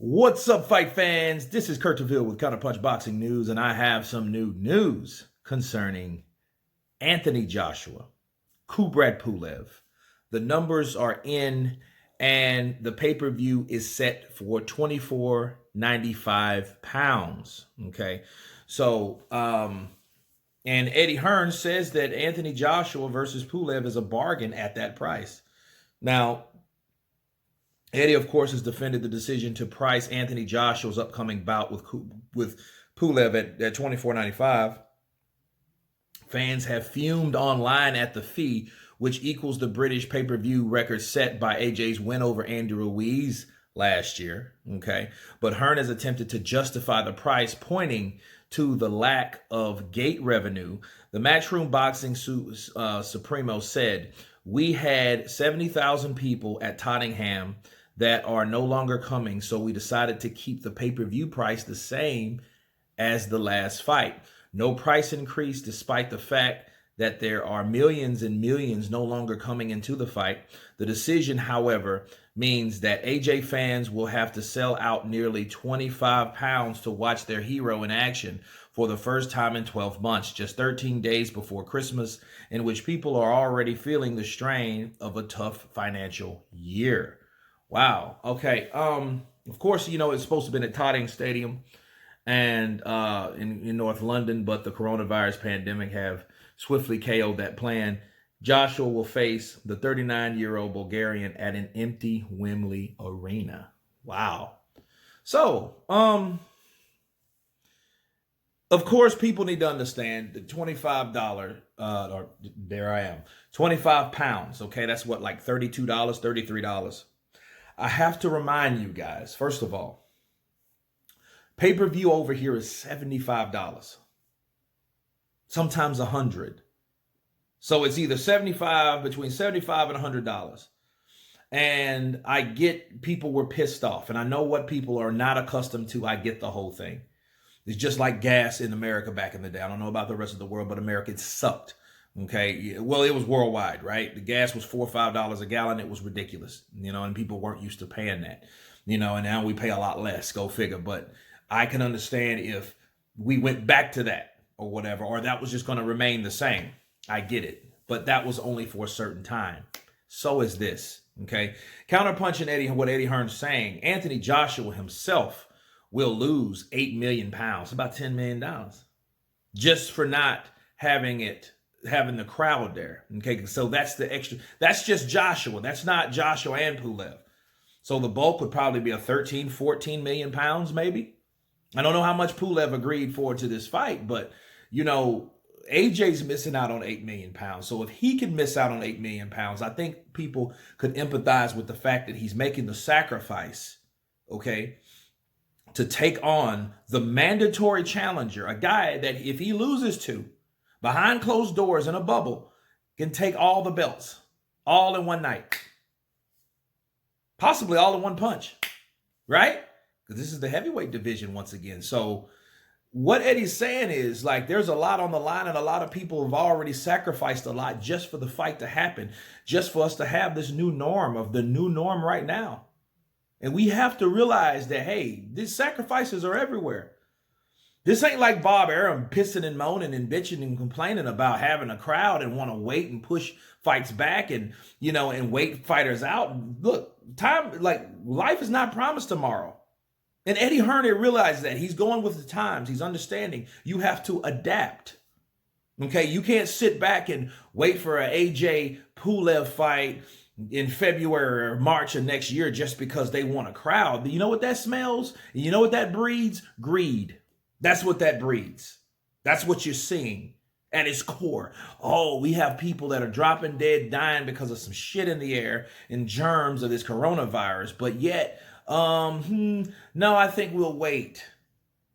What's up, fight fans? This is Kurt DeVille with Counterpunch Boxing News, and I have some new news concerning Anthony Joshua, Kubrat Pulev. The numbers are in, and the pay-per-view is set for 24.95 pounds. Okay, so and Eddie Hearn says that Anthony Joshua versus Pulev is a bargain at that price. Now, Eddie, of course, has defended the decision to price Anthony Joshua's upcoming bout with Pulev at $24.95. Fans have fumed online at the fee, which equals the British pay-per-view record set by AJ's win over Andy Ruiz last year. Okay, but Hearn has attempted to justify the price, pointing to the lack of gate revenue. The Matchroom Boxing Supremo said, "We had 70,000 people at Tottenham that are no longer coming, so we decided to keep the pay-per-view price the same as the last fight. No price increase, despite the fact that there are millions and millions no longer coming into the fight. The decision, however, means that AJ fans will have to sell out nearly 25 pounds to watch their hero in action for the first time in 12 months, just 13 days before Christmas, in which people are already feeling the strain of a tough financial year." Wow. Okay. Of course, you know, it's supposed to have been at Tottenham Stadium and in North London, but the coronavirus pandemic have swiftly KO'd that plan. Joshua will face the 39-year-old Bulgarian at an empty Wembley Arena. Wow. So, of course, people need to understand the $25, or there I am, 25 pounds. Okay, that's what, like $32, $33. I have to remind you guys, first of all, pay-per-view over here is $75, sometimes $100. So it's either between $75 and $100. And I get people were pissed off, and I know what people are not accustomed to. I get the whole thing. It's just like gas in America back in the day. I don't know about the rest of the world, but America, it sucked. Okay, well, it was worldwide, right? The gas was $4 or $5 a gallon. It was ridiculous, you know, and people weren't used to paying that, you know, and now we pay a lot less, go figure. But I can understand if we went back to that or whatever, or that was just going to remain the same. I get it, but that was only for a certain time. So is this, okay? Counterpunch and what Eddie Hearn's saying, Anthony Joshua himself will lose 8 million pounds, about $10 million, just for not having the crowd there. Okay, so that's the extra. That's just Joshua. That's not Joshua and Pulev. So the bulk would probably be a 13, 14 million pounds, maybe. I don't know how much Pulev agreed for to this fight, but you know, AJ's missing out on 8 million pounds. So if he can miss out on 8 million pounds, I think people could empathize with the fact that he's making the sacrifice, okay, to take on the mandatory challenger, a guy that if he loses to, behind closed doors in a bubble, can take all the belts, all in one night. Possibly all in one punch, right? Because this is the heavyweight division once again. So what Eddie's saying is, like, there's a lot on the line, and a lot of people have already sacrificed a lot just for the fight to happen, just for us to have this new norm of the new norm right now. And we have to realize that, hey, these sacrifices are everywhere. This ain't like Bob Arum pissing and moaning and bitching and complaining about having a crowd and want to wait and push fights back and, you know, and wait fighters out. Look, life is not promised tomorrow. And Eddie Hearn realized that. He's going with the times. He's understanding you have to adapt. Okay, you can't sit back and wait for an AJ Pulev fight in February or March of next year just because they want a crowd. You know what that smells? You know what that breeds? Greed. That's what that breeds. That's what you're seeing at its core. Oh, we have people that are dropping dead, dying because of some shit in the air and germs of this coronavirus. But yet, no, I think we'll wait.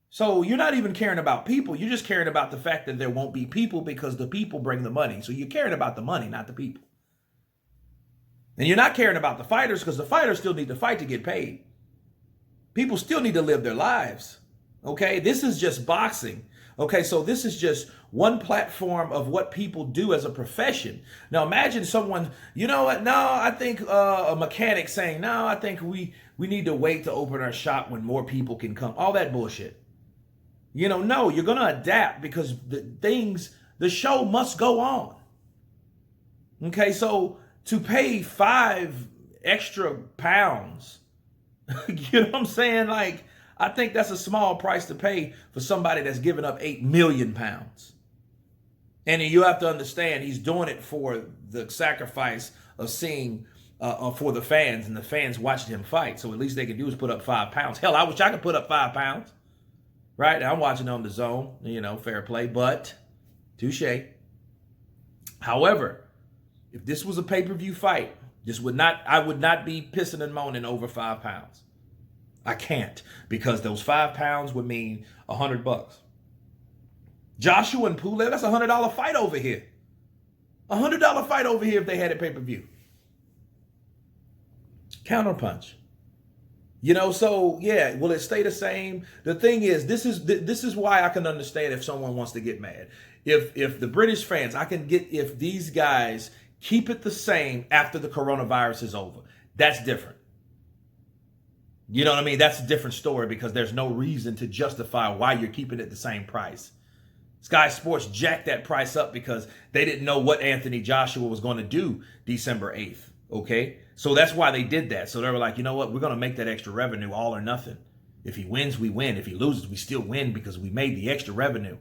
So you're not even caring about people. You're just caring about the fact that there won't be people because the people bring the money. So you're caring about the money, not the people. And you're not caring about the fighters because the fighters still need to fight to get paid. People still need to live their lives. Okay, this is just boxing. Okay, so this is just one platform of what people do as a profession. Now imagine someone, you know what? No, I think a mechanic saying, no, I think we need to wait to open our shop when more people can come. All that bullshit. No, you're gonna adapt because the show must go on. Okay, so to pay 5 extra pounds, you know what I'm saying? Like, I think that's a small price to pay for somebody that's giving up 8 million pounds. And you have to understand, he's doing it for the sacrifice of seeing, for the fans, and the fans watching him fight. So at least they can do is put up 5 pounds. Hell, I wish I could put up 5 pounds. Right? I'm watching on the zone, fair play, but touche. However, if this was a pay-per-view fight, I would not be pissing and moaning over 5 pounds. I can't, because those 5 pounds would mean $100. Joshua and Pulev, that's $100 fight over here. $100 fight over here if they had it pay-per-view. Counterpunch. So yeah, will it stay the same? The thing is, this is why I can understand if someone wants to get mad. If the British fans, I can get if these guys keep it the same after the coronavirus is over. That's different. You know what I mean? That's a different story because there's no reason to justify why you're keeping it the same price. Sky Sports jacked that price up because they didn't know what Anthony Joshua was going to do December 8th. Okay? So that's why they did that. So they were like, you know what? We're going to make that extra revenue all or nothing. If he wins, we win. If he loses, we still win because we made the extra revenue.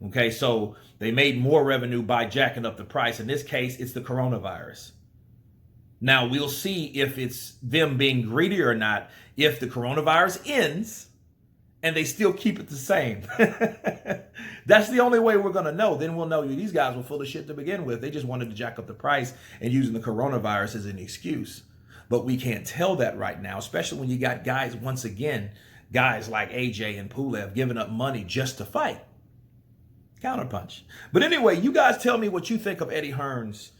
Okay? So they made more revenue by jacking up the price. In this case, it's the coronavirus. Now, we'll see if it's them being greedy or not if the coronavirus ends and they still keep it the same. That's the only way we're going to know. Then we'll know these guys were full of shit to begin with. They just wanted to jack up the price and using the coronavirus as an excuse. But we can't tell that right now, especially when you got guys, once again, guys like AJ and Pulev giving up money just to fight. Counterpunch. But anyway, you guys tell me what you think of Eddie Hearn's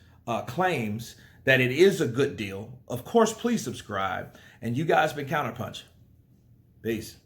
claims that it is a good deal. Of course, please subscribe. And you guys been Counterpunch. Peace.